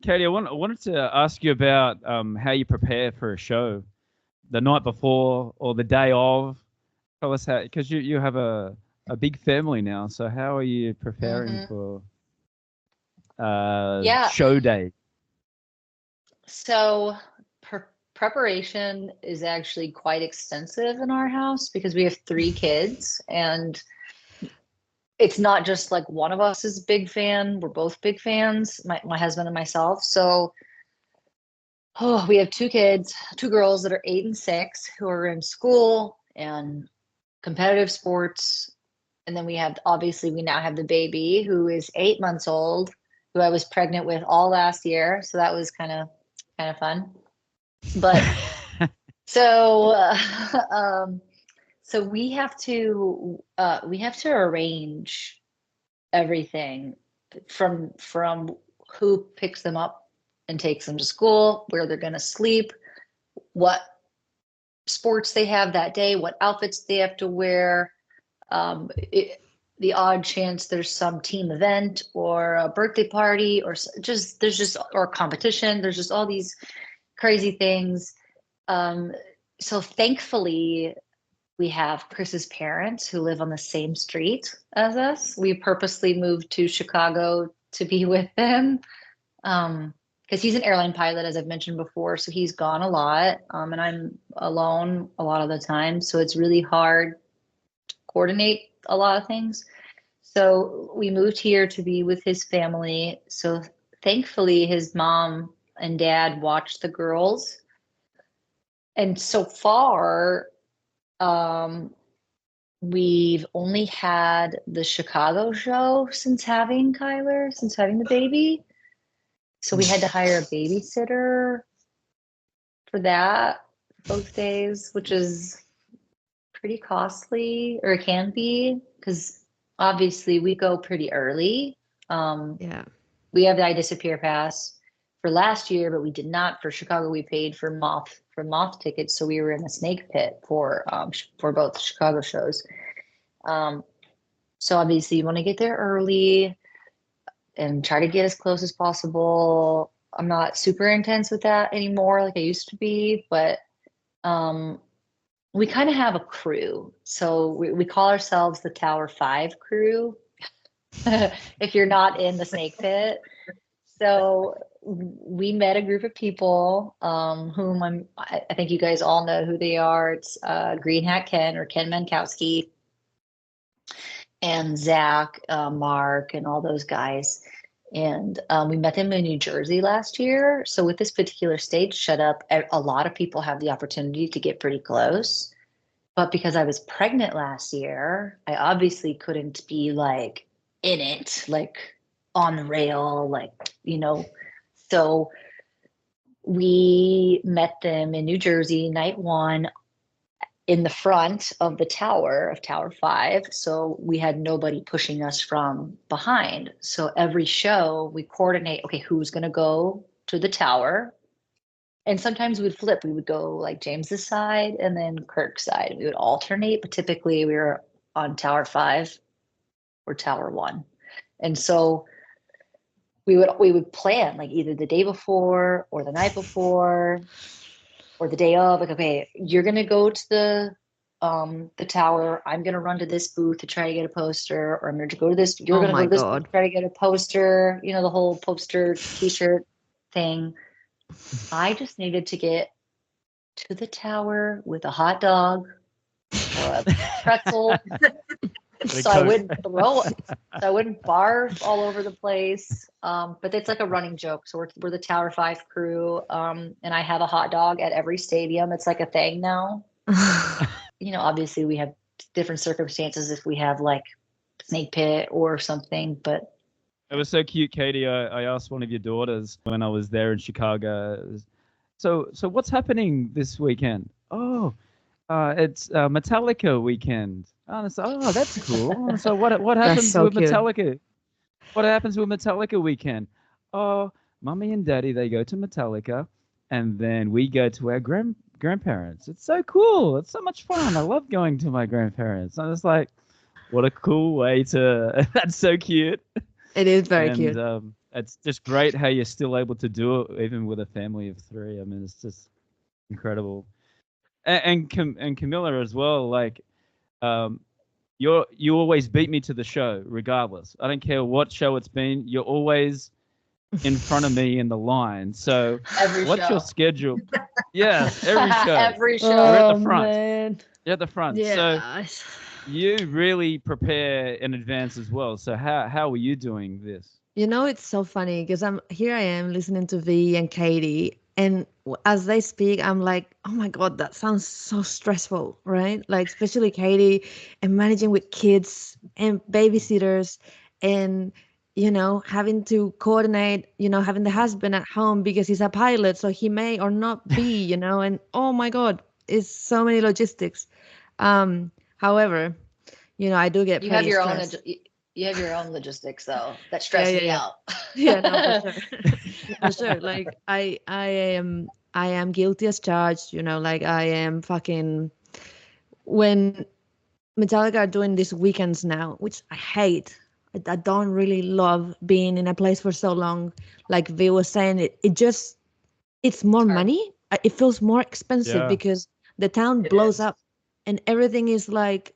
Katie, I wanted to ask you about how you prepare for a show the night before or the day of. Tell us how, because you have a big family now. So how are you preparing for Yeah. show day? So preparation is actually quite extensive in our house because we have 3 kids, and it's not just like one of us is a big fan. We're both big fans, my husband and myself. So we have 2 kids, 2 girls that are 8 and 6 who are in school and competitive sports. And then we now have the baby who is 8 months old, who I was pregnant with all last year. So that was kind of fun. But so we have to arrange everything from who picks them up and takes them to school, where they're going to sleep, what sports they have that day, what outfits they have to wear, the odd chance there's some team event or a birthday party or or competition. There's just all these crazy things. So thankfully, we have Chris's parents who live on the same street as us. We purposely moved to Chicago to be with them because he's an airline pilot, as I've mentioned before. So he's gone a lot, and I'm alone a lot of the time. So it's really hard to coordinate a lot of things. So we moved here to be with his family. So thankfully, his mom and dad watch the girls. And so far, we've only had the Chicago show since having the baby. So we had to hire a babysitter for that both days, which is pretty costly, or it can be, because obviously we go pretty early. We have the I Disappear pass for last year, but we did not for Chicago. We paid for moth tickets, so we were in the snake pit for both Chicago shows. So obviously you want to get there early and try to get as close as possible. I'm not super intense with that anymore like I used to be, but we kind of have a crew. So we call ourselves the Tower 5 crew if you're not in the snake pit. So we met a group of people whom I think you guys all know who they are. It's Green Hat Ken, or Ken Mankowski, and Zach, Mark, and all those guys. And we met them in New Jersey last year. So with this particular stage setup, a lot of people have the opportunity to get pretty close. But because I was pregnant last year, I obviously couldn't be like in it, like on the rail, like, So we met them in New Jersey, night 1, in the front of the tower of Tower 5. So we had nobody pushing us from behind. So every show we coordinate, okay, who's going to go to the tower? And sometimes we'd flip. We would go like James's side and then Kirk's side. We would alternate, but typically we were on Tower 5 or Tower 1. And so we would plan like either the day before or the night before or the day of, like, okay, you're going to go to the tower. I'm going to run to this booth to try to get a poster, or I'm going to go to this. You're going to go to this booth to try to get a poster, the whole poster t-shirt thing. I just needed to get to the tower with a hot dog or a pretzel. So I wouldn't barf all over the place. But it's like a running joke. So we're the Tower 5 crew. And I have a hot dog at every stadium. It's like a thing now. Obviously we have different circumstances if we have like snake pit or something, but it was so cute, Katie. I asked one of your daughters when I was there in Chicago. So what's happening this weekend? Oh, it's Metallica weekend. Oh, that's cool. So what happens with Metallica? What happens with Metallica weekend? Oh, Mummy and Daddy, they go to Metallica, and then we go to our grandparents. It's so cool. It's so much fun. I love going to my grandparents. I was like, what a cool way to. That's so cute. It is very cute. it's just great how you're still able to do it even with a family of three. I mean, it's just incredible. And Camilla as well. Like, um, you always beat me to the show, regardless. I don't care what show it's been. You're always in front of me in the line. So, Every what's show. your schedule? Yes, every show. Every show. You're at Oh the front. man. You're at the front. So Yeah. you really prepare in advance as well. So how are you doing this? You know, it's so funny because I am listening to V and Katie, and as they speak, I'm like, oh my God, that sounds so stressful, right? Like, especially Katie and managing with kids and babysitters and, having to coordinate, having the husband at home because he's a pilot, so he may or not be, and oh my God, it's so many logistics. However, I do get You have pretty your own. stressed. You have your own logistics though that Yeah, stress yeah, me yeah. out. Yeah, no, for sure. For sure. Like I am guilty as charged, like I am fucking when Metallica are doing these weekends now, which I hate. I don't really love being in a place for so long. Like V was saying, it's more Hard. money. It feels more expensive Yeah, because the town It blows is. up and everything is like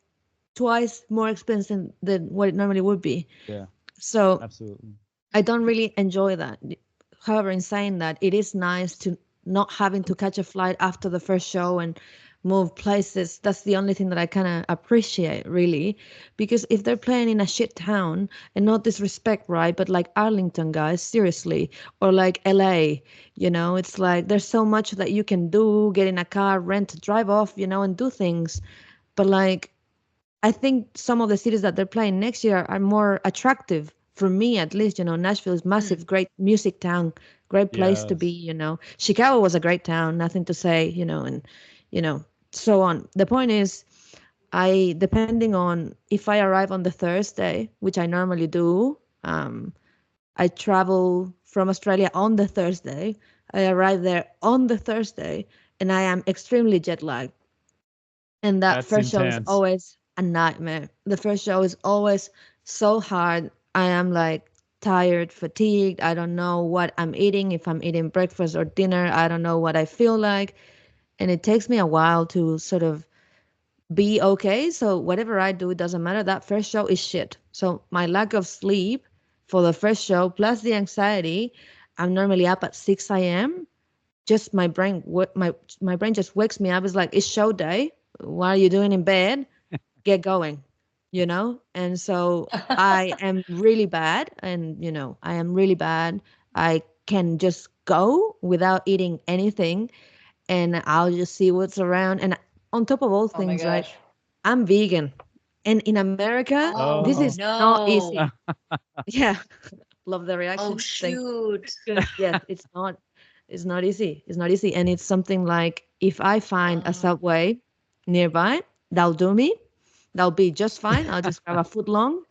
twice more expensive than what it normally would be. yeah, So absolutely. I don't really enjoy that. However, in saying that, it is nice to not having to catch a flight after the first show and move places. That's the only thing that I kind of appreciate, really. Because if they're playing in a shit town, and not disrespect, right? But like Arlington, guys, seriously, or like LA, it's like there's so much that you can do, get in a car, rent, drive off, and do things. But like, I think some of the cities that they're playing next year are more attractive for me, at least. Nashville is Hmm. massive, great music town, great place to be. Yes. Chicago was a great town, nothing to say. And you know so on. The point is, depending on if I arrive on the Thursday, which I normally do, I travel from Australia on the Thursday. I arrive there on the Thursday, and I am extremely jet lagged. And that That's first show is intense. always a nightmare. The first show is always so hard. I am like tired, fatigued. I don't know what I'm eating, if I'm eating breakfast or dinner. I don't know what I feel like. And it takes me a while to sort of be okay. So whatever I do, it doesn't matter. That first show is shit. So my lack of sleep for the first show, plus the anxiety, I'm normally up at 6 a.m. Just my brain just wakes me up. It's like, it's show day. What are you doing in bed? Get going, And so I am really bad, and I am really bad. I can just go without eating anything, and I'll just see what's around. And on top of all Oh my things, right, gosh. I'm vegan, and in America, Oh this Oh, is not no. easy. Yeah, love the Oh reaction. Thank you. shoot. Because yes, it's not easy. It's not easy. And it's something like, if I find a Oh, Subway nearby, that'll do me. That'll be just fine. I'll just grab a foot long,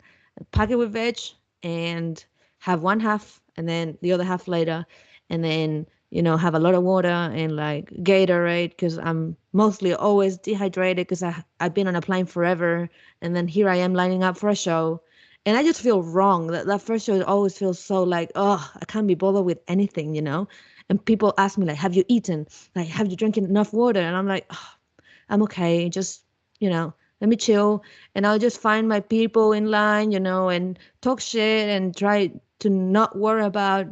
pack it with veg, and have one half and then the other half later. And then, have a lot of water and like Gatorade, because I'm mostly always dehydrated because I've been on a plane forever. And then here I am lining up for a show. And I just feel wrong. That first show always feels so like, oh, I can't be bothered with anything. And people ask me like, have you eaten? Like, have you drinking enough water? And I'm like, oh, I'm okay. Just, let me chill. And I'll just find my people in line, and talk shit and try to not worry about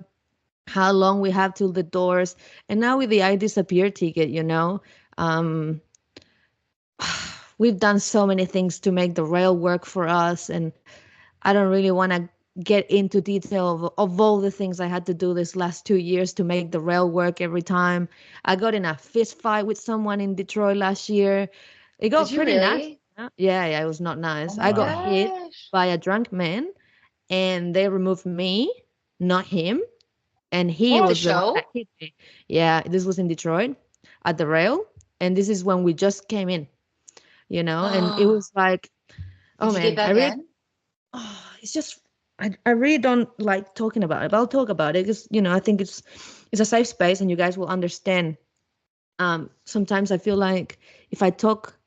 how long we have till the doors. And now with the I Disappear ticket, um, we've done so many things to make the rail work for us. And I don't really want to get into detail of all the things I had to do this last 2 years to make the rail work every time. I got in a fist fight with someone in Detroit last year. It did got you pretty nasty. really? Yeah, it was not Oh nice. my I got wow. hit gosh. by a drunk man, and they removed me, not him. And he At the was the one that show? hit me. Yeah, this was in Detroit at the rail. And this is when we just came in, and it was like, oh Did you get man, I back really, in? it's just, I really don't like talking about it, but I'll talk about it because, I think it's a safe space and you guys will understand. Sometimes I feel like if I talk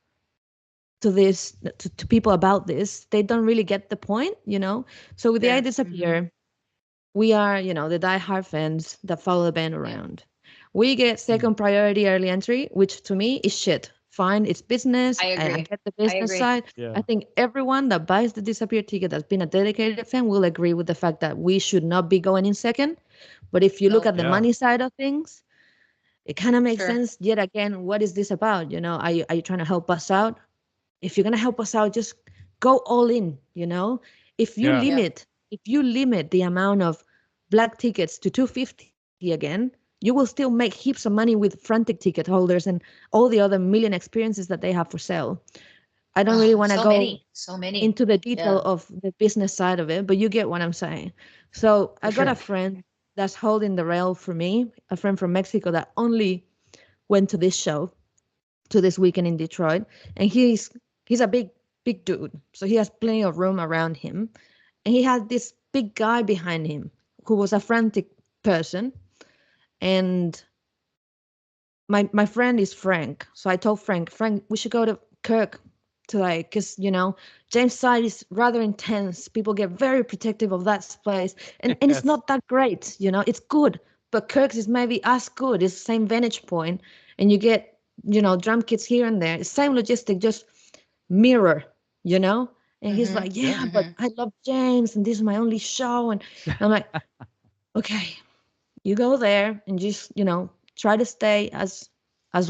to people about this, they don't really get the point. So with the I Yeah. Hmm. Disappear, we are, the diehard fans that follow the band around. We get second priority early entry, which to me is shit. Fine, it's business. I And I agree. get the I business agree. side. Yeah. I think everyone that buys the Disappear ticket that's been a dedicated fan will agree with the fact that we should not be going in second. But if you look Nope. at the Yeah. money side of things, it kind of makes Sure. sense. Yet again, what is this about? Are you trying to help us out? If you're gonna help us out, just go all in. If you Yeah. limit, if you limit the amount of black tickets to 250 again, you will still make heaps of money with frantic ticket holders and all the other million experiences that they have for sale. I don't really want to So go many. So many. into the detail Yeah. of the business side of it, but you get what I'm saying. So For I got a sure. friend that's holding the rail for me, a friend from Mexico that only went to this show, to this weekend in Detroit, and he's a big dude, so he has plenty of room around him, and he had this big guy behind him who was a frantic person, and my friend is Frank, so I told Frank, we should go to Kirk to like, because James side is rather intense. People get very protective of that place, and it's Yes. not that great. It's good, but Kirk's is maybe as good. It's the same vantage point, and you get drum kits here and there. It's same logistic, just mirror. you know. And he's Mm-hmm. like, yeah, but Mm-hmm. I love James, and this is my only show, and I'm like, okay, you go there and just try to stay as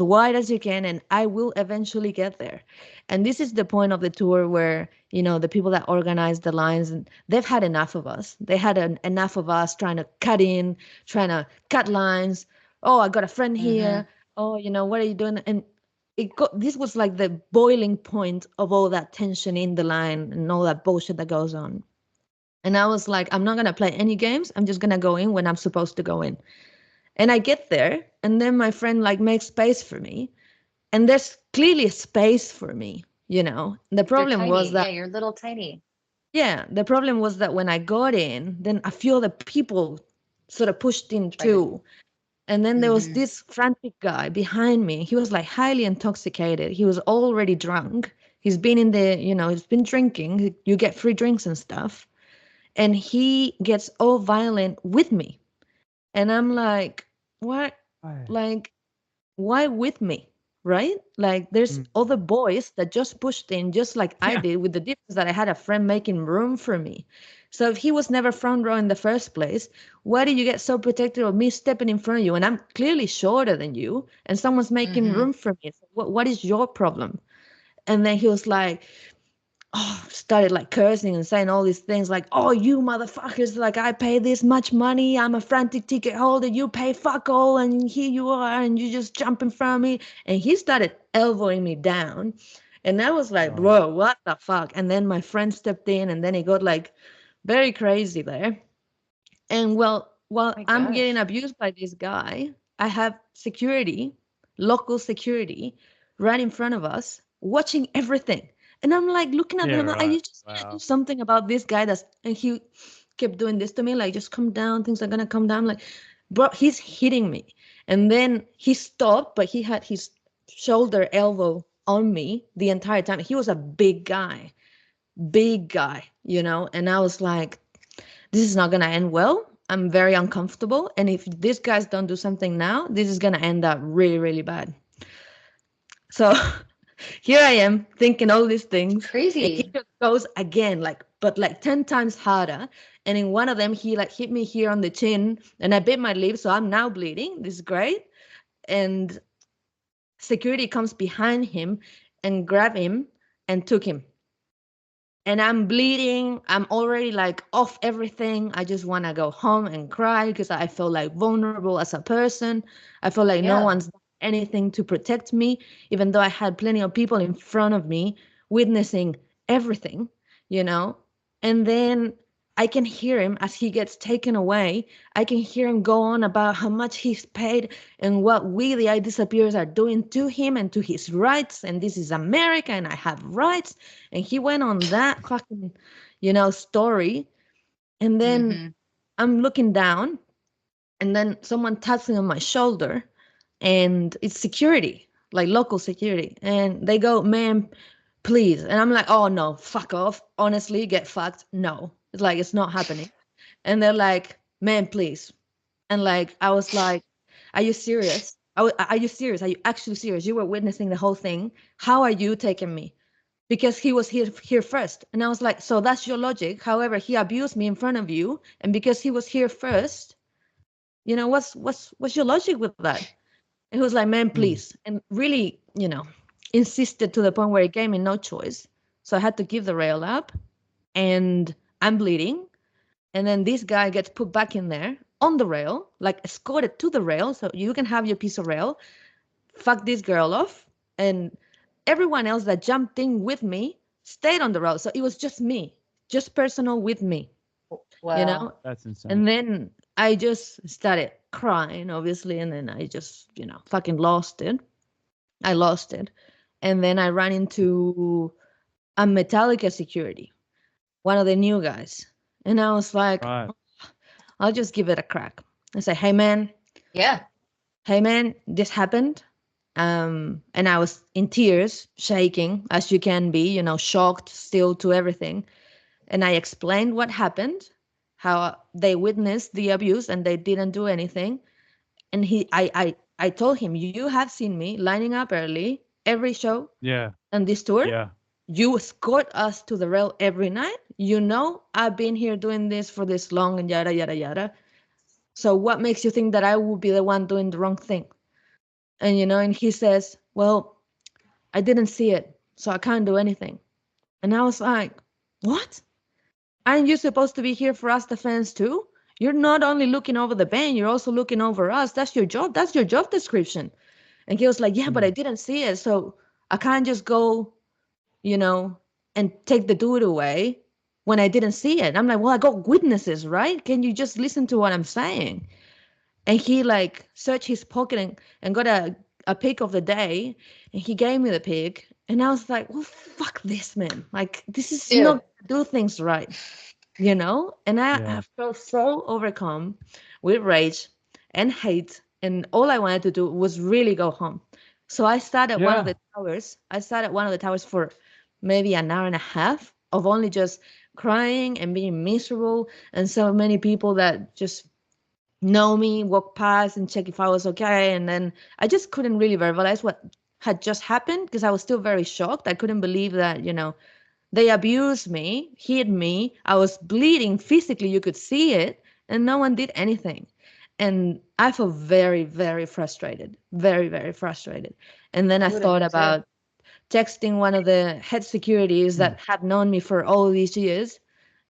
wide as you can, and I will eventually get there. And this is the point of the tour where the people that organize the lines, and they've had enough of us. They had enough of us trying to cut in, trying to cut lines. Oh, I got a friend Mm-hmm. here. Oh, what are you doing? And this was like the boiling point of all that tension in the line and all that bullshit that goes on. And I was like, I'm not going to play any games. I'm just going to go in when I'm supposed to go in. And I get there, and then my friend like makes space for me. And there's clearly a space for me. The You're problem was tiny. Yeah, that, you're little tiny. yeah, the problem was that when I got in, then a few other people sort of pushed in Try to. too. And then there was Mm-hmm. this frantic guy behind me. He was like highly intoxicated. He was already drunk. He's been in he's been drinking. You get free drinks and stuff. And he gets all violent with me. And I'm like, what? Right. Like, why with me? Right? Like, there's Mm. other boys that just pushed in, just like I Yeah. did, with the difference that I had a friend making room for me. So if he was never front row in the first place, why did you get so protective of me stepping in front of you? And I'm clearly shorter than you, and someone's making Mm-hmm. room for me. So what is your problem? And then he was like, started like cursing and saying all these things like, oh, you motherfuckers, like I pay this much money, I'm a frantic ticket holder, you pay fuck all, and here you are, and you just jump in front of me. And he started elbowing me down. And I was like, Oh. bro, what the fuck? And then my friend stepped in, and then it got like very crazy there. And well, while My I'm getting gosh. abused by this guy, I have security, local security, right in front of us, watching everything. And I'm like looking at Yeah. them, are Right. you just gonna do Wow. something about this guy? And he kept doing this to me, like just come down, things are gonna come down. Like, bro, he's hitting me. And then he stopped, but he had his shoulder elbow on me the entire time. He was a big guy. And I was like, this is not going to end well. I'm very uncomfortable. And if these guys don't do something now, this is going to end up really, really bad. So here I am thinking all these It's things. And he crazy. just goes again, but like 10 times harder. And in one of them, he like hit me here on the chin and I bit my lip. So I'm now bleeding. This is great. And security comes behind him and grabbed him and took him. And I'm bleeding. I'm already like off everything. I just want to go home and cry because I feel like vulnerable as a person. I feel like no Yeah. one's done anything to protect me, even though I had plenty of people in front of me witnessing everything. And then I can hear him as he gets taken away. I can hear him go on about how much he's paid and what we, the I Disappears, are doing to him and to his rights. And this is America and I have rights. And he went on that fucking story. And then Mm-hmm. I'm looking down, and then someone taps me on my shoulder, and it's security, like local security. And they go, ma'am, please. And I'm like, oh no, fuck off. Honestly, get fucked. No. It's like, it's not happening. And they're like, man, please. And like, I was like, are you serious? Are you serious? Are you actually serious? You were witnessing the whole thing. How are you taking me? Because he was here first. And I was like, so that's your logic. However, he abused me in front of you. And because he was here first, you know, what's your logic with that? And he was like, man, please. And really, you know, insisted to the point where it gave me no choice. So I had to give the rail up, and I'm bleeding. And then this guy gets put back in there on the rail, like escorted to the rail, so you can have your piece of rail. Fuck this girl off. And everyone else that jumped in with me stayed on the rail. So it was just me, just personal with me, Wow. you know? That's insane. And then I just started crying, obviously. And then I just, you know, fucking lost it. I lost it. And then I ran into a Metallica security, one of the new guys. And I was like, Right. I'll just give it a crack. I say, hey man, this happened. And I was in tears, shaking, as you can be, you know, shocked still to everything. And I explained what happened, how they witnessed the abuse and they didn't do anything. And I told him, you have seen me lining up early every show Yeah. on this tour. Yeah. You escort us to the rail every night. You know, I've been here doing this for this long and yada, yada, yada. So what makes you think that I will be the one doing the wrong thing? And, you know, and he says, well, I didn't see it, so I can't do anything. And I was like, what? Aren't you supposed to be here for us, the fans, too? You're not only looking over the band, you're also looking over us. That's your job. That's your job description. And he was like, yeah, but I didn't see it, so I can't just go, you know, and take the dude away when I didn't see it. I'm like, well, I got witnesses, right? Can you just listen to what I'm saying? And he like searched his pocket and got a pic of the day, and he gave me the pic. And I was like, well, fuck this, man. Like, this is not do things right, you know? And I felt so overcome with rage and hate. And all I wanted to do was really go home. So I sat at one of the towers. I sat at one of the towers for maybe an hour and a half of only just crying and being miserable. And so many people that just know me walk past and check if I was okay. And then I just couldn't really verbalize what had just happened because I was still very shocked. I couldn't believe that, you know, they abused me, hit me. I was bleeding physically. You could see it, and no one did anything. And I felt very, very frustrated, very, very frustrated. And then I thought about texting one of the head securities that had known me for all these years,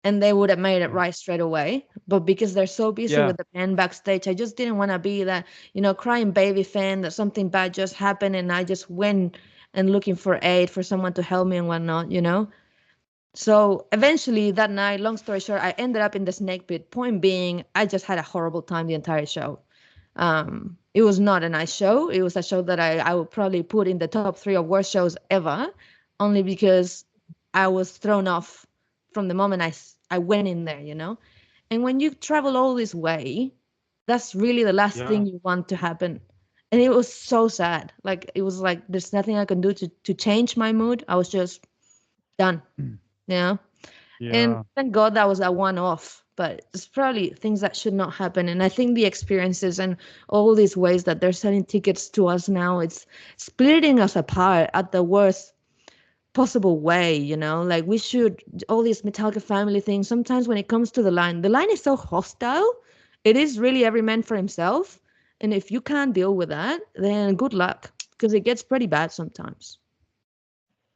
and they would have made it right straight away. But because they're so busy with the band backstage, I just didn't want to be that, you know, crying baby fan that something bad just happened and I just went and looking for aid for someone to help me and whatnot, you know? So eventually that night, long story short, I ended up in the snake pit. Point being, I just had a horrible time the entire show. It was not a nice show. It was a show that I would probably put in the top 3 of worst shows ever, only because I was thrown off from the moment I went in there, you know? And when you travel all this way, that's really the last thing you want to happen. And it was so sad. Like, it was like, there's nothing I can do to change my mood. I was just done. Yeah. And thank God that was a one-off, but it's probably things that should not happen. And I think the experiences and all these ways that they're selling tickets to us now, it's splitting us apart at the worst possible way, you know? Like, we should, all these Metallica family things, sometimes when it comes to the line is so hostile. It is really every man for himself. And if you can't deal with that, then good luck, because it gets pretty bad sometimes.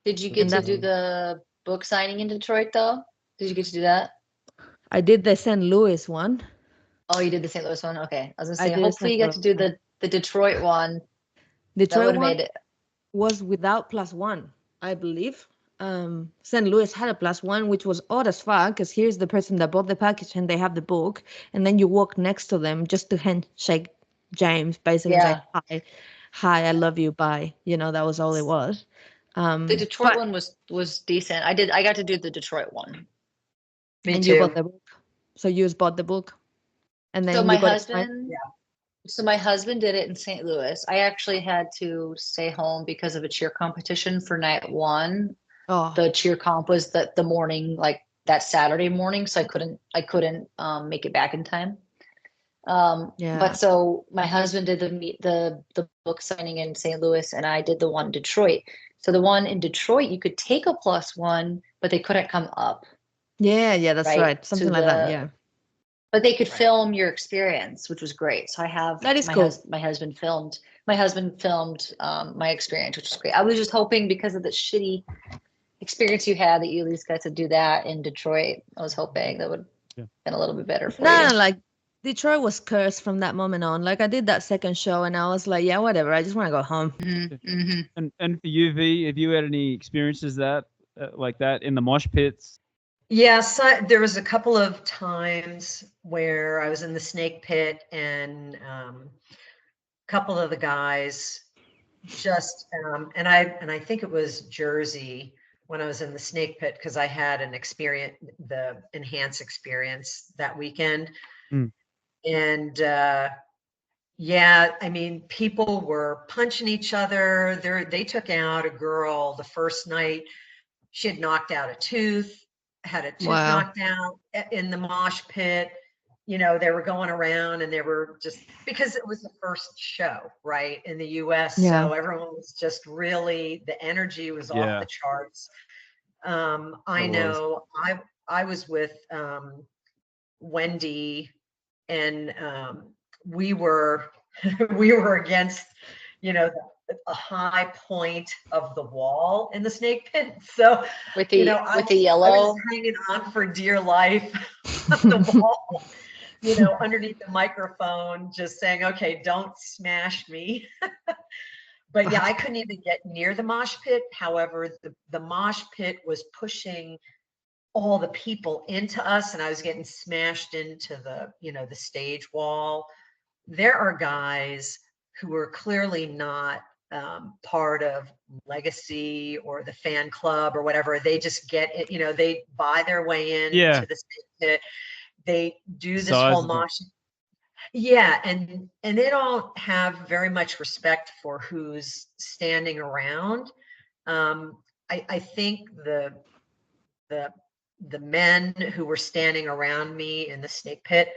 Did you get to do the book signing in Detroit, though? Did you get to do that? I did the St. Louis one. Oh, you did the St. Louis one? Okay. I was going to say, hopefully you got to do the Detroit one. Detroit one was without +1, I believe. St. Louis had a +1, which was odd as fuck, because here's the person that bought the package and they have the book, and then you walk next to them just to handshake James, basically say, hi, I love you, bye. You know, that was all it was. The Detroit one was decent. I got to do the Detroit one. Me and too. You bought the book. So you just bought the book, and then my husband. So my husband did it in St. Louis. I actually had to stay home because of a cheer competition for night 1. Oh. The cheer comp was the morning, like that Saturday morning, so I couldn't make it back in time. Yeah. But so my husband did the book signing in St. Louis, and I did the one in Detroit. So the one in Detroit, you could take a +1, but they couldn't come up, Yeah, that's right? right. Something like that. Yeah. But they could film your experience, which was great. So I have That is cool. my husband filmed my experience, which is great. I was just hoping, because of the shitty experience you had, that you at least got to do that in Detroit. I was hoping that would have been a little bit better for you. No, like Detroit was cursed from that moment on. Like I did that second show and I was like, yeah, whatever. I just want to go home. And for you, V, have you had any experiences like that in the mosh pits? Yes, there was a couple of times where I was in the snake pit, and a couple of the guys just and I think it was Jersey when I was in the snake pit, because I had the enhanced experience that weekend. And yeah, I mean, people were punching each other. They took out a girl the first night. She had knocked out a tooth, had a tooth knocked out in the mosh pit. You know, they were going around, and they were just, because it was the first show, right, in the US. So everyone was just really, the energy was off the charts. I know I was with Wendy, and we were against, a high point of the wall in the snake pit. So with the yellow, I was hanging on for dear life on the wall, underneath the microphone, just saying, okay, don't smash me. But yeah, I couldn't even get near the mosh pit. However, the mosh pit was pushing all the people into us, and I was getting smashed into the stage wall. There are guys who are clearly not part of Legacy or the fan club or whatever. They just get it, they buy their way in to the stage pit. They do this whole mosh. Yeah, and they don't have very much respect for who's standing around. I think the men who were standing around me in the snake pit,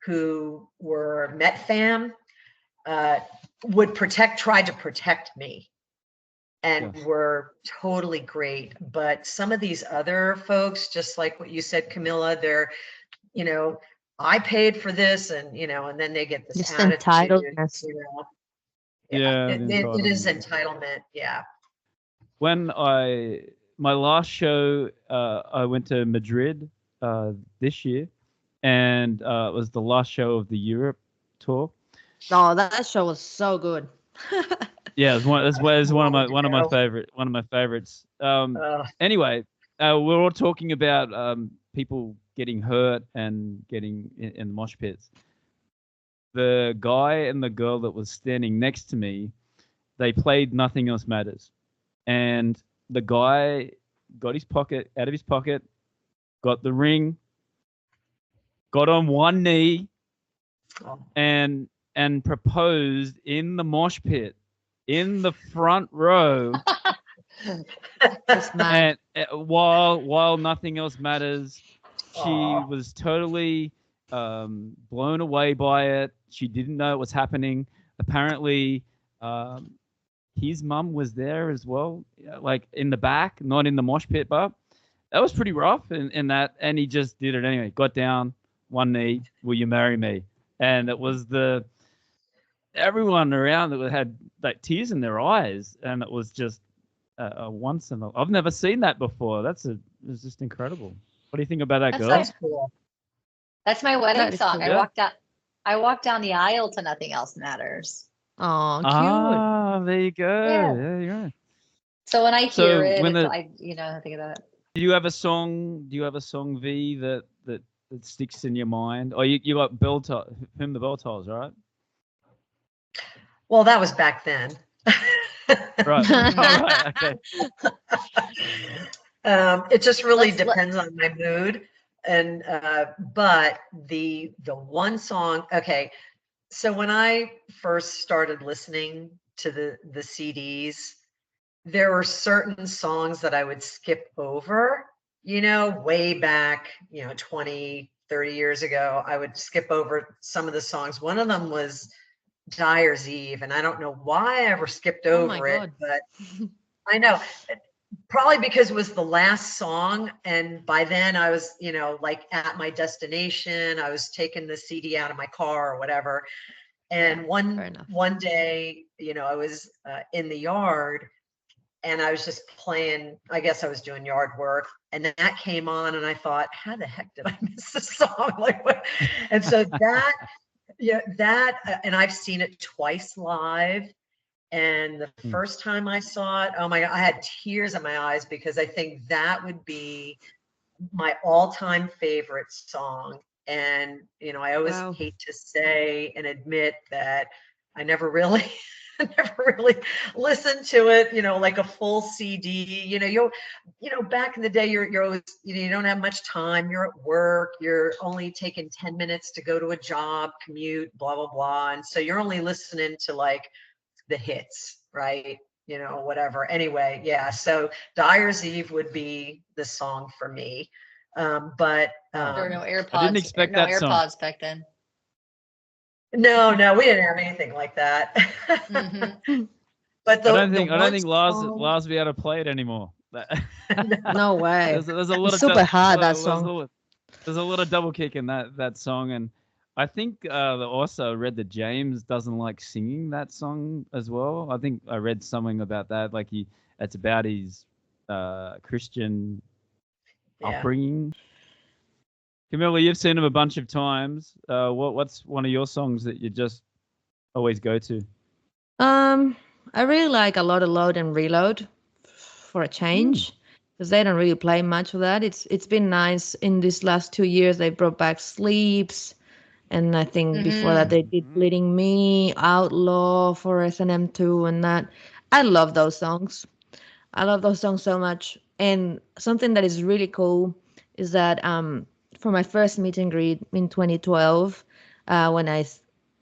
who were Met fam, tried to protect me, and were totally great. But some of these other folks, just like what you said, Camila, they're, I paid for this, and and then they get this just attitude. Entitledness. It is entitlement. Yeah. When my last show, I went to Madrid this year, and it was the last show of the Europe tour. Oh, that show was so good. Yeah, it was one of my favorites. Anyway, we're all talking about people getting hurt and getting in the mosh pits. The guy and the girl that was standing next to me, they played Nothing Else Matters, and the guy got out of his pocket, got the ring, got on one knee, and proposed in the mosh pit, in the front row. And while Nothing Else Matters, she was totally blown away by it. She didn't know it was happening. Apparently, his mum was there as well, like in the back, not in the mosh pit, but that was pretty rough in that. And he just did it anyway. Got down, one knee, will you marry me? And it was everyone around that had like tears in their eyes, and it was just I've never seen that before. It's just incredible. What do you think about that, girl? That's cool. That's my wedding song. Cool. I walked down the aisle to Nothing Else Matters. Oh, cute. Ah, there you go. Yeah. There you go. So when I hear it, when I think about it. Do you have a song, V, that sticks in your mind? Oh, you got Whom the Bell Tolls, right? Well, that was back then. Right. Right. Okay. It just really depends on my mood. And but the one song, okay. So when I first started listening to the CDs, there were certain songs that I would skip over, way back, 20, 30 years ago, I would skip over some of the songs. One of them was Dyer's Eve, and I don't know why I ever skipped Oh my over it, God. but I know probably because it was the last song, and by then I was, like at my destination. I was taking the CD out of my car or whatever, and Fair enough. one day, I was in the yard, and I was just playing. I guess I was doing yard work, and then that came on, and I thought, how the heck did I miss this song? Like, what? And so that. Yeah, and I've seen it twice live. And the first time I saw it, oh my God, I had tears in my eyes, because I think that would be my all-time favorite song. And, I always Wow. hate to say and admit that I never really I never really listened to it, like a full CD. Back in the day, you're always, you don't have much time. You're at work. You're only taking 10 minutes to go to a job, commute, blah, blah, blah. And so you're only listening to like the hits, right? Whatever. Anyway, yeah. So Dyer's Eve would be the song for me. But There were no AirPods. I didn't expect no that song. AirPods back then. No, we didn't have anything like that. Mm-hmm. But I don't think Lars will be able to play it anymore. No way. There's a lot It's of super hard, that song. There's a lot of double kick in that song, and I think also read that James doesn't like singing that song as well. I think I read something about that, like it's about his Christian upbringing. Camila, you've seen him a bunch of times. What's one of your songs that you just always go to? I really like A Lot of Load and Reload for a change, because they don't really play much of that. It's been nice in these last 2 years. They brought back Sleeps, and I think before that they did Bleeding Me, Outlaw for S&M2, and that. I love those songs. I love those songs so much. And something that is really cool is that for my first meet and greet in 2012, when I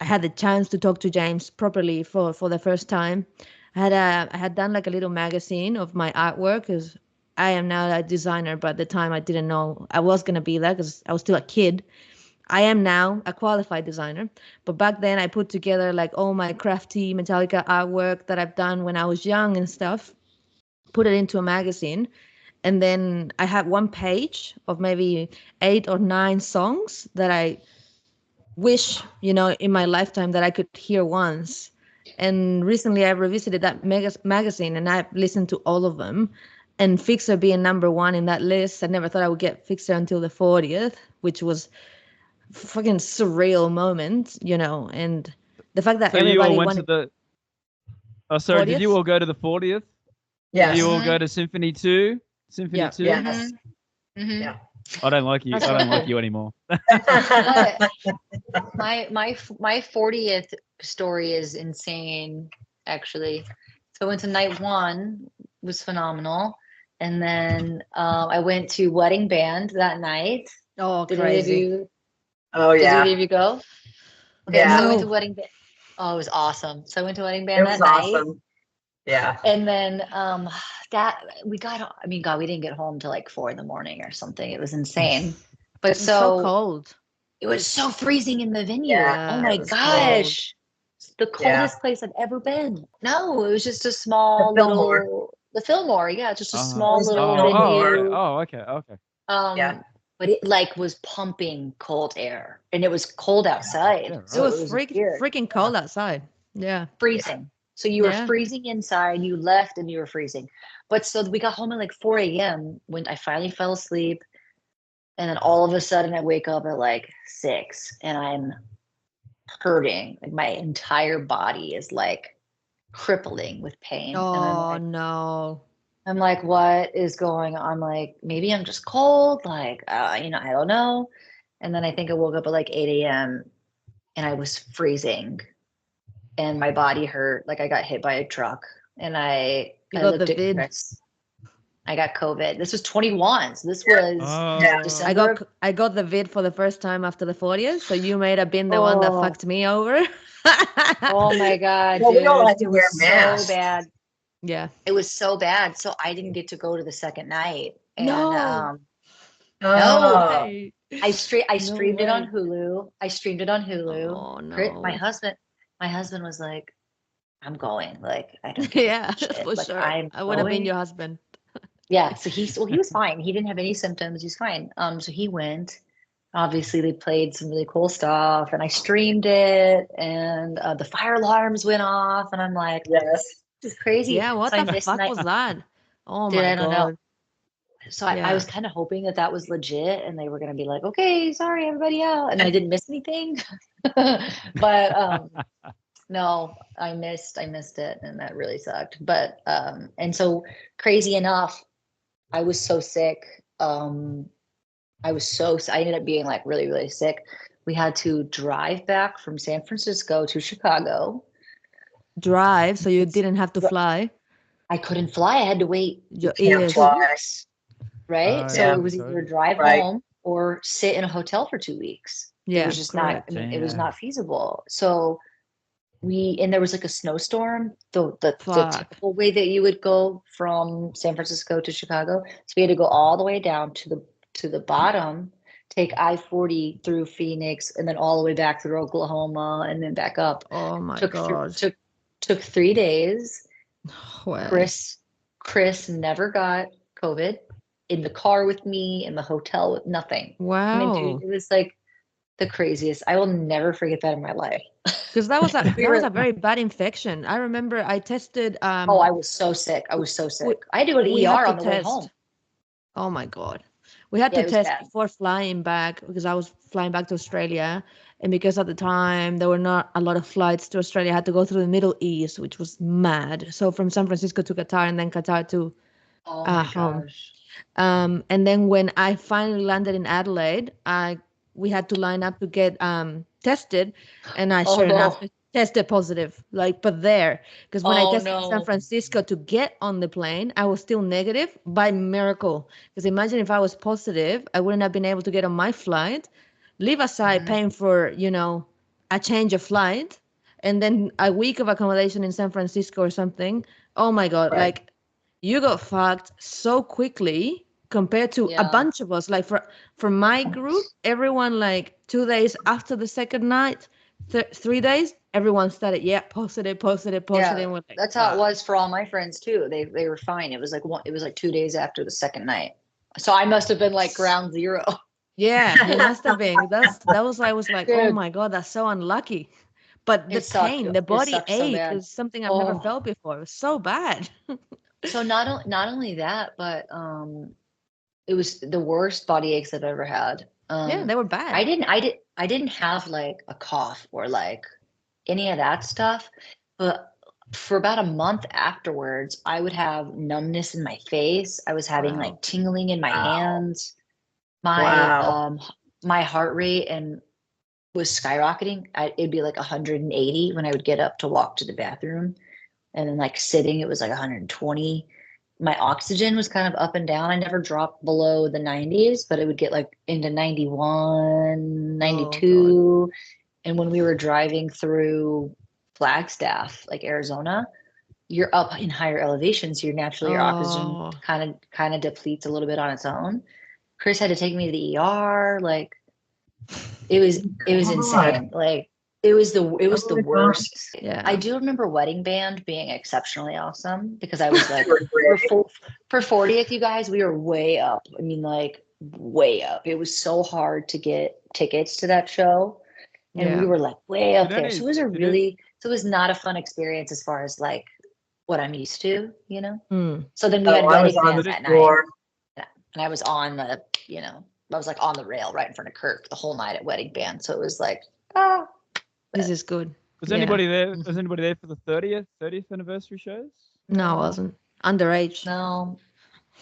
had the chance to talk to James properly for the first time, I had done like a little magazine of my artwork, because I am now a designer, but at the time I didn't know I was going to be that, because I was still a kid. I am now a qualified designer, but back then I put together like all my crafty Metallica artwork that I've done when I was young and stuff, put it into a magazine. And then I had one page of maybe 8 or 9 songs that I wish, in my lifetime that I could hear once. And recently I revisited that magazine, and I listened to all of them. And Fixer being number 1 in that list, I never thought I would get Fixer until the 40th, which was fucking surreal moment, and the fact that So everybody you all went to the... Oh, sorry. 40th? Did you all go to the 40th? Yes. Did you all go to Symphony 2? Symphony Yeah. 2? Yes. Mm-hmm. Yeah. I don't like you. I don't like you anymore. My 40th story is insane, actually. So I went to night 1, was phenomenal, and then I went to wedding band that night. Oh, Did crazy. any of you go? Okay, Yeah. so I went to wedding band. Oh, it was awesome. So I went to wedding It band was that night. awesome. Yeah. And then we didn't get home till like 4 a.m. or something. It was insane. But It's so cold. it was so freezing in the venue. Yeah, Oh my it was gosh. The coldest place I've ever been. No, it was just a small the Fillmore, just a small little venue. Okay. But it like was pumping cold air, and it was cold outside. Yeah, right. So It was freaking cold outside. Yeah. freezing. So you were freezing inside, you left and you were freezing. But so we got home at like 4 a.m. when I finally fell asleep. And then all of a sudden I wake up at like 6 and I'm hurting. Like my entire body is like crippling with pain. Oh, And no. I'm like, what is going on? I'm like, maybe I'm just cold. Like, I don't know. And then I think I woke up at like 8 a.m. and I was freezing. And my body hurt, like I got hit by a truck, and I got the looked at vid. Chris. I got COVID. This was 21, so this was December. I got the vid for the first time after the 40th, so you may have been the one that fucked me over. Oh my God, Well, dude. we all had to It wear was masks. so bad. Yeah. It was so bad. So I didn't get to go to the second night. And No. no. I streamed it on way. Hulu. I streamed it on Hulu. Oh My no. husband was like, "I'm going. Like, I don't give Yeah, a shit. for Like, sure. I'm I would have been going." your husband. Yeah. So he was fine. He didn't have any symptoms. He's fine. So he went. Obviously, they played some really cool stuff, and I streamed it, and the fire alarms went off, and I'm like, Yes. "This is crazy." Yeah, what So I the missed fuck night. was that? Oh Dude, my I don't know. god. So I Yeah. was kind of hoping that that was legit and they were going to be like, okay, sorry, everybody out. And I didn't miss anything. But no, I missed it. And that really sucked. But, and so crazy enough, I was so sick. I ended up being like really, really sick. We had to drive back from San Francisco to Chicago. Drive, so you didn't have to fly. I couldn't fly. I had to wait Your Can't ears. 2 weeks. Right. Oh, So yeah. it was either sorry. drive Right. home or sit in a hotel for 2 weeks. It Yeah, was just not, correct. I mean, it was Damn. not feasible. So and there was like a snowstorm, the Fuck. typical way that you would go from San Francisco to Chicago. So we had to go all the way down to the bottom, take I-40 through Phoenix, and then all the way back through Oklahoma and then back up. Oh my Took god. took 3 days. Well, Chris never got COVID in the car with me, in the hotel with nothing. I mean, wow. dude, it was like the craziest. I will never forget that in my life. Because that was We a were, very bad infection. I remember I tested oh, I was so sick. I was so sick. I had to go to we ER had to on the way test. home. Oh my god. We had Yeah, to it was test bad. before flying back because I was flying back to Australia, and because at the time there were not a lot of flights to Australia, I had to go through the Middle East, which was mad. So from San Francisco to Qatar and then Qatar to Oh my home. gosh. And then when I finally landed in Adelaide, we had to line up to get tested, and I Oh, sure enough no. tested positive. Like, but there, because when I Oh tested in San no. Francisco to get on the plane, I was still negative by miracle. Because imagine if I was positive, I wouldn't have been able to get on my flight. Leave aside Mhm. paying for a change of flight, and then a week of accommodation in San Francisco or something. Oh my god, Right. like you got fucked so quickly compared to a Yeah. bunch of us. Like for my group, everyone like 2 days after the second night, 3 days, everyone started positive. Yeah, And we're like, that's how it fuck. was for all my friends too. They were fine. It was like 2 days after the second night. So I must have been like ground zero. Yeah, you must have been. That was I was like, oh Dude, my god, that's so unlucky. But the it sucked. pain, the It body sucked so ache bad. is something I've never Oh. felt before. It was so bad. So not only that, but it was the worst body aches I've ever had. Yeah, they were bad. I didn't have like a cough or like any of that stuff, but for about a month afterwards, I would have numbness in my face. I was having Wow. like tingling in my Wow. hands. Wow. My heart rate and was skyrocketing. It'd be like 180 when I would get up to walk to the bathroom. And then like sitting, it was like 120. My oxygen was kind of up and down. I never dropped below the 90s, but it would get like into 91, 92. And when we were driving through Flagstaff, like Arizona, you're up in higher elevations, so you're naturally your oxygen Oh. kind of depletes a little bit on its own. Chris had to take me to the ER. Like it was God. insane. Like it was the Oh my God. worst. Yeah. I do remember wedding band being exceptionally awesome because I was like You were great. for 40th, you guys, we were way up. I mean, like way up. It was so hard to get tickets to that show. And we Yeah. were like way up Did there. any- So it was did it- so it was not a fun experience as far as like what I'm used to, you know? Mm. So then we Oh, had I was wedding on bands the that night. floor. And I was on the, I was like on the rail right in front of Kirk the whole night at wedding band. So it was like, This is good. Was Yeah. anybody there? Mhm. Was anybody there for the 30th anniversary shows? No, I wasn't. Underage. no.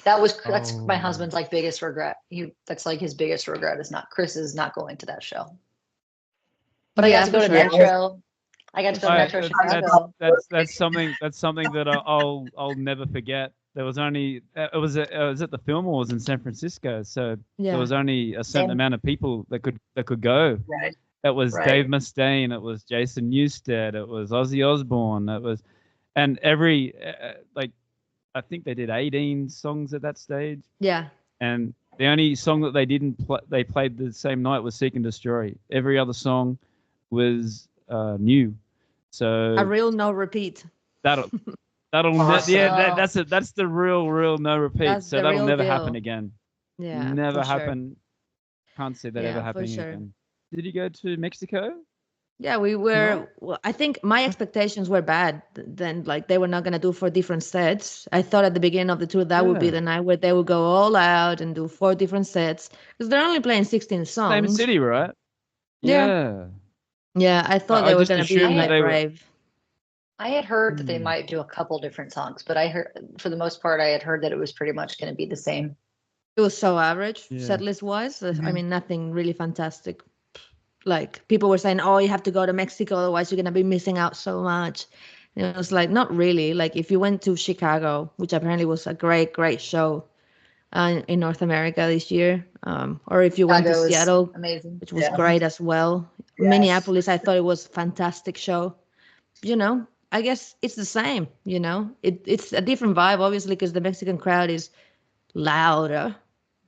That's my Oh. husband's like biggest regret. That's like his biggest regret is not Chris is not going to that show. But I Yeah, got to go for to sure. Metro. I got to go to Metro Chicago. That's something that I'll never forget. There was only it was at the Fillmore was in San Francisco, so Yeah. there was only a certain Same. amount of people that could go. Right. It was Right. Dave Mustaine, it was Jason Newsted, it was Ozzy Osbourne, and every like I think they did 18 songs at that stage, Yeah. and The only song that they played the same night was Seek and Destroy. Every other song was new. So A real no repeat. that'll Awesome. that's the real no repeat. That's So the that'll real never deal. happen again. Yeah, Never for sure. happen. Can't see that Yeah, ever for happening sure. again. Did you go to Mexico? Yeah, we were. Well, I think my expectations were bad. Then, like, they were not gonna do 4 different sets. I thought at the beginning of the tour that would be Yeah. the night where they would go all out and do 4 different sets because they're only playing 16 songs. Same city, right? Yeah. Yeah, I thought I they were just gonna be assumed like they were- brave. I had heard that they Hmm. might do a couple different songs, but I heard, for the most part, I had heard that it was pretty much going to be the same. It was so average, Yeah. setlist wise. I Mhm. mean, nothing really fantastic. Like people were saying, "Oh, you have to go to Mexico, otherwise you're gonna be missing out so much." And it was like, not really. Like if you went to Chicago, which apparently was a great show in North America this year, or if you went to Chicago was Seattle, amazing. which was Yeah. great as well. Yes. Minneapolis, I thought it was a fantastic show. You know, I guess it's the same. You know, it's a different vibe, obviously, because the Mexican crowd is louder,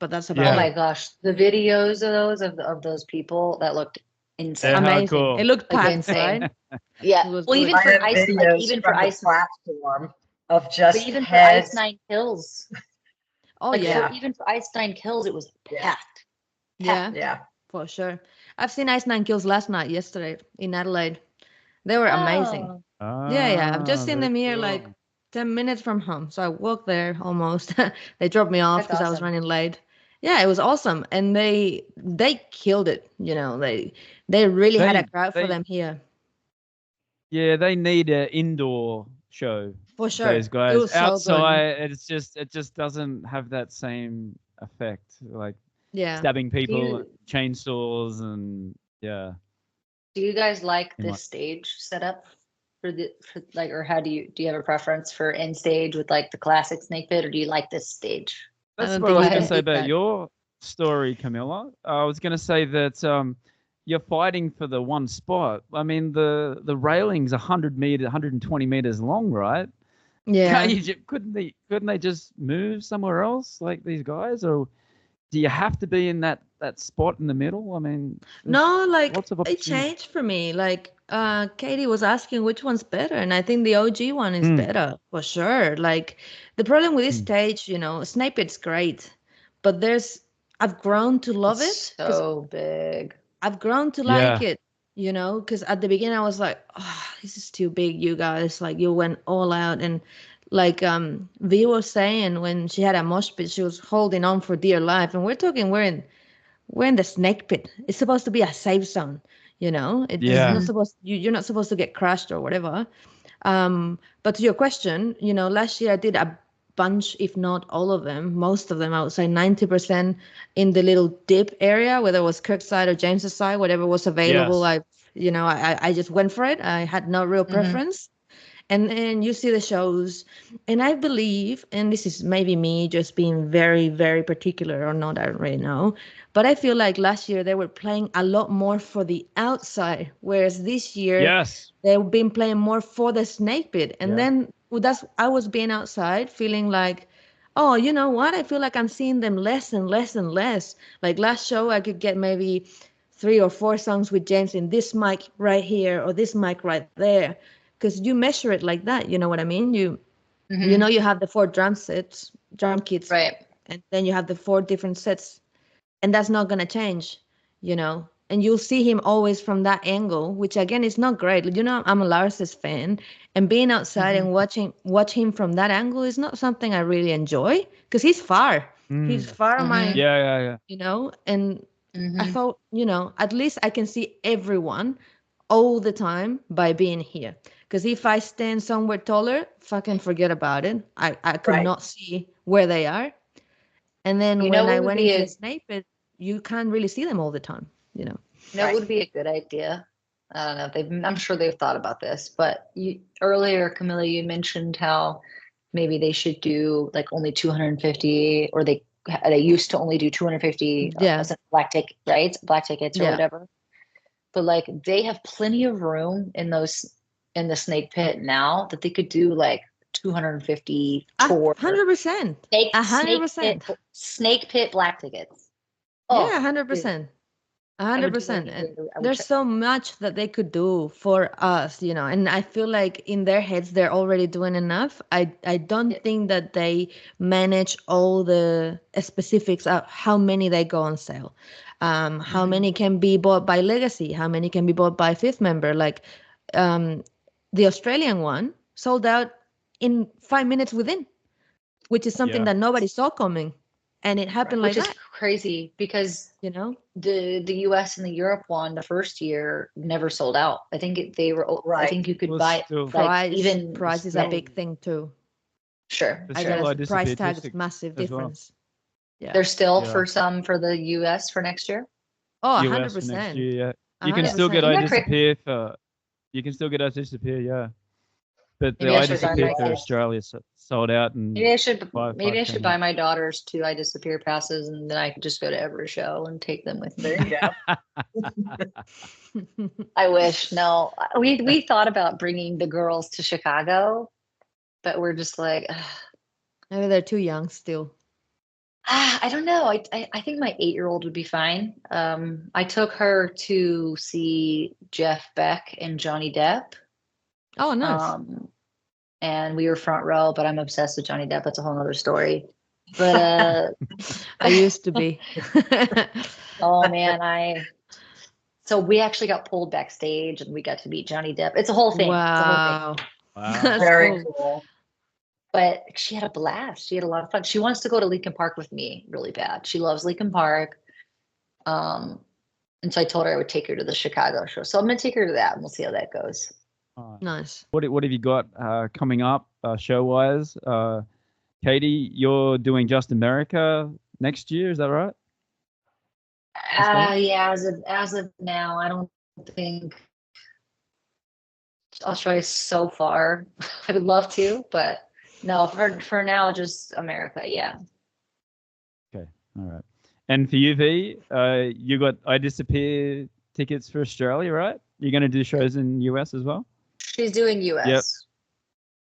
but that's about Yeah. Oh my it. gosh, the videos of those people that looked insane. Yeah. Amazing. hardcore. It looked Like packed, insane. right? Yeah. It was Well, good. even I for have ice, videos like even for from the ice, platform of but just even for heads. Ice Nine Kills, Oh like yeah. for even for Ice Nine Kills, it was Yeah. packed. Yeah, Yeah. for sure. I've seen Ice Nine Kills yesterday in Adelaide. They were amazing. Oh, Yeah. I've just seen very them here cool. like 10 minutes from home. So I walked there almost. They dropped me off That's because I was awesome. running late. Yeah, it was awesome. And they killed it. You know, they really had a crowd for them here. Yeah, they need an indoor show. For sure. Those It guys was so good. outside, it just doesn't have that same effect. Like Yeah. stabbing people, you- chainsaws, and yeah. Do you guys like You this might- stage setup for like, or how do you have a preference for in stage with like the classic snake pit, or do you like this stage? I That's don't what think I was you going can to say beat about that. your story, Camilla. I was going to say that you're fighting for the one spot. I mean, the railing's 120 meters long, right? Yeah. Couldn't they just move somewhere else, like these guys, or do you have to be in that spot in the middle? I mean, No, like lots of it opportunities. changed for me. Like Katie was asking which one's better, and I think the OG one is better for sure. Like the problem with this stage, you know, Snape it's great, but I've grown to love It's it because so big. I've grown to Yeah. like it, you know, because at the beginning I was like, oh, this is too big, you guys. Like you went all out, and like V was saying when she had a mosh pit, she was holding on for dear life, and we're in the snake pit. It's supposed to be a safe zone, you know. It's Yeah. not supposed you're not supposed to get crushed or whatever. But to your question, you know, last year I did a bunch, if not all of them, most of them, I would say 90% in the little dip area, whether it was Kirkside or James's side, whatever was available. Yes. I just went for it. I had no real preference. And then you see the shows, and I believe, and this is maybe me just being very, very particular or not, I don't really know, but I feel like last year they were playing a lot more for the outside, whereas this year Yes. they've been playing more for the snake pit. And then I was being outside feeling like, oh, you know what? I feel like I'm seeing them less and less and less. Like last show, I could get maybe 3 or 4 songs with James in this mic right here or this mic right there. Because you measure it like that, you know what I mean? You know you have the 4 drum kits, Right. and then you have the 4 different sets, and that's not gonna change, you know. And you'll see him always from that angle, which again is not great. You know, I'm a Lars's fan, and being outside and watch him from that angle is not something I really enjoy because he's far. He's far on my, Yeah. you know, and I thought, you know, at least I can see everyone all the time by being here. Because if I stand somewhere taller, fucking forget about it. I could Right. not see where they are. And then You know when what I would went be into a- the snake pit, you can't really see them all the time, you know. You know, it would be a good idea. I don't know if I'm sure they've thought about this, but earlier, Camilla, you mentioned how maybe they should do like only 250, or they used to only do 250 Yeah. black tickets or Yeah. whatever. But like they have plenty of room in the snake pit now that they could do like 250 tour. 100%. 100%. Snake pit black tickets. Oh, Yeah, 100%. 100%. And there's so much that they could do for us, you know, and I feel like in their heads they're already doing enough. I don't think that they manage all the specifics of how many they go on sale, how many can be bought by Legacy, how many can be bought by Fifth Member. Like the Australian one sold out in 5 minutes within, which is something that nobody saw coming. And it happened like that. Which is crazy because, you know, the US and the Europe one, the first year never sold out. I think they were, I think you could buy price, even price is a big thing too. Sure. I guess the price tag is massive difference. Yeah. There's still for the US for next year. Oh, 100%. Next year, yeah. You can still get I Disappear for, you can still get I Disappear, yeah. But the I Disappear for Australia sold out. And maybe I should buy my daughters 2 I Disappear passes, and then I could just go to every show and take them with me. There you go. I wish. No, we thought about bringing the girls to Chicago, but we're just like, maybe they're too young still. I don't know. I think my 8-year-old would be fine. I took her to see Jeff Beck and Johnny Depp. Oh, nice. And we were front row, but I'm obsessed with Johnny Depp. That's a whole nother story. But I used to be. Oh man, so we actually got pulled backstage and we got to meet Johnny Depp. It's a whole thing. Wow. Wow. Very cool. But she had a blast. She had a lot of fun. She wants to go to Lincoln Park with me really bad. She loves Lincoln Park. And so I told her I would take her to the Chicago show. So I'm gonna take her to that and we'll see how that goes. Nice. What have you got coming up show wise? Katy, you're doing Just America next year, is that right? Yeah, as of now, I don't think Australia's so far. I would love to, but no, for now, just America. Yeah. Okay. All right. And for you, V, you got I Disappear tickets for Australia, right? You're going to do shows in US as well? She's doing US. Yep.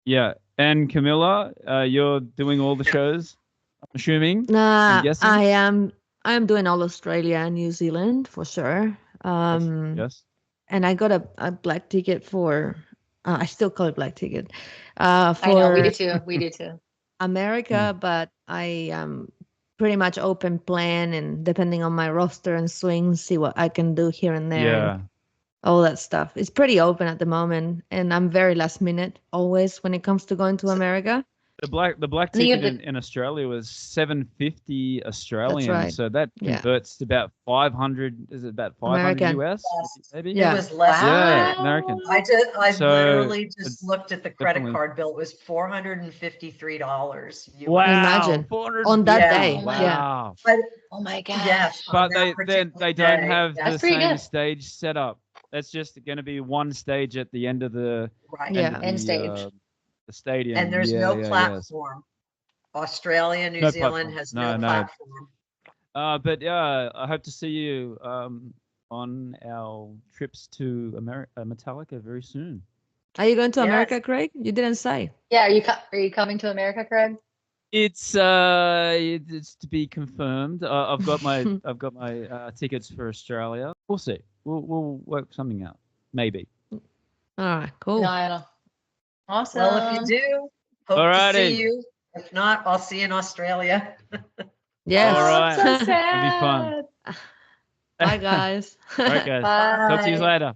Yeah. And Camila, you're doing all the shows, I'm assuming? Nah, I am doing all Australia and New Zealand for sure. Yes. And I got a black ticket for, I still call it black ticket. I know, we do too. America, but I pretty much open plan and depending on my roster and swings, see what I can do here and there. Yeah. And all that stuff. It's pretty open at the moment, and I'm very last minute always when it comes to going to America. The black ticket in Australia was $750 Australian, right. So that converts to about 500. Is it about 500 American. US? Yes. Maybe. Yeah. It was less. Yeah, American. I literally just looked at the credit card bill. It was $453. Wow! Imagine on that day. Wow! Yeah. But, oh my god! Yes, but they don't have the same good. stage set up. That's just going to be one stage at the end of the end stage. The stadium. And there's no platform. Yes. Australia, New Zealand has no platform. But yeah, I hope to see you on our trips to Metallica very soon. Are you going to America, Craig? You didn't say. Yeah, are you coming to America, Craig? It's to be confirmed. I've got my tickets for Australia. We'll see. We'll work something out. Maybe. All right, cool. No, I don't. Awesome. Well, if you do, hope to see you. If not, I'll see you in Australia. Yes. All right. So sad. It'll be fun. Bye, guys. All right, guys. Bye. Talk to you later.